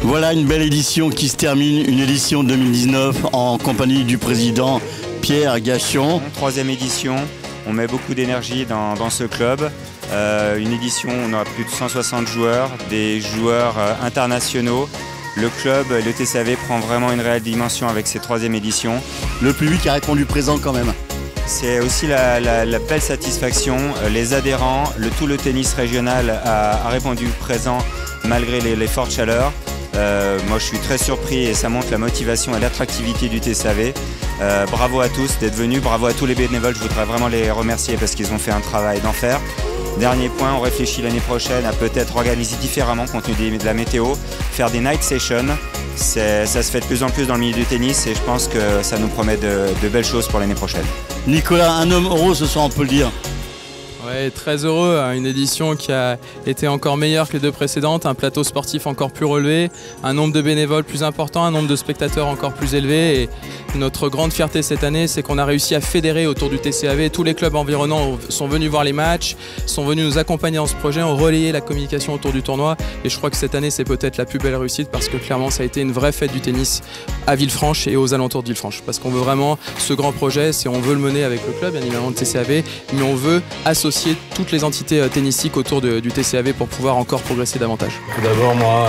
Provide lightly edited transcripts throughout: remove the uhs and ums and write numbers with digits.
Voilà une belle édition qui se termine, une édition 2019 en compagnie du président Pierre Gachon. Troisième édition, on met beaucoup d'énergie dans ce club. Une édition où on aura plus de 160 joueurs, des joueurs internationaux. Le club, le TCAV prend vraiment une réelle dimension avec cette troisième édition. Le public a répondu présent quand même. C'est aussi la belle satisfaction. Les adhérents, tout le tennis régional a répondu présent malgré les fortes chaleurs. Moi je suis très surpris et ça montre la motivation et l'attractivité du TCAV. Bravo à tous d'être venus, bravo à tous les bénévoles, je voudrais vraiment les remercier parce qu'ils ont fait un travail d'enfer. Dernier point, on réfléchit l'année prochaine à peut-être organiser différemment compte tenu de la météo, faire des night sessions. Ça se fait de plus en plus dans le milieu du tennis et je pense que ça nous promet de belles choses pour l'année prochaine. Nicolas, un homme heureux ce soir, on peut le dire. Ouais, très heureux, une édition qui a été encore meilleure que les deux précédentes, un plateau sportif encore plus relevé, un nombre de bénévoles plus important, un nombre de spectateurs encore plus élevé. Et notre grande fierté cette année, c'est qu'on a réussi à fédérer autour du TCAV. Tous les clubs environnants sont venus voir les matchs, sont venus nous accompagner dans ce projet, ont relayé la communication autour du tournoi. Et je crois que cette année, c'est peut-être la plus belle réussite parce que clairement, ça a été une vraie fête du tennis à Villefranche et aux alentours de Villefranche. Parce qu'on veut vraiment ce grand projet, on veut le mener avec le club, bien évidemment, le TCAV, mais on veut associer toutes les entités tennistiques autour du TCAV pour pouvoir encore progresser davantage. Tout d'abord, moi,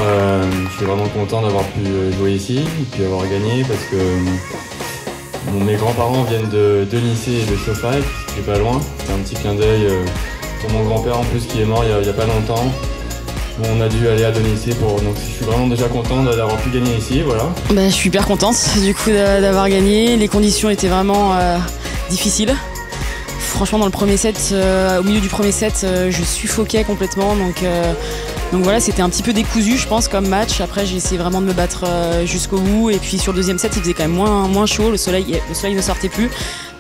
je suis vraiment content d'avoir pu jouer ici et puis avoir gagné parce que mes grands-parents viennent de Nice et de Chauffaille, qui est pas loin. C'est un petit clin d'œil pour mon grand-père en plus qui est mort il y a pas longtemps. On a dû aller à Nice donc je suis vraiment déjà content d'avoir pu gagner ici, voilà. Je suis hyper contente du coup d'avoir gagné. Les conditions étaient vraiment difficiles. Franchement, dans le premier set, au milieu du premier set, je suffoquais complètement. Donc voilà, c'était un petit peu décousu, je pense, comme match. Après, j'ai essayé vraiment de me battre jusqu'au bout. Et puis sur le deuxième set, il faisait quand même moins chaud. Le soleil ne sortait plus.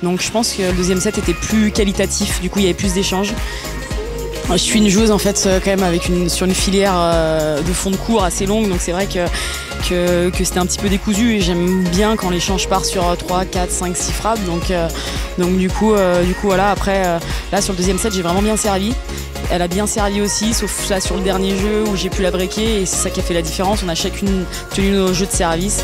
Donc je pense que le deuxième set était plus qualitatif. Du coup, il y avait plus d'échanges. Je suis une joueuse en fait quand même sur une filière de fond de cours assez longue, donc c'est vrai que c'était un petit peu décousu et j'aime bien quand l'échange part sur 3, 4, 5, 6 frappes, donc du coup voilà. Après là sur le deuxième set j'ai vraiment bien servi, elle a bien servi aussi, sauf là sur le dernier jeu où j'ai pu la breaker et c'est ça qui a fait la différence. On a chacune tenu nos jeux de service.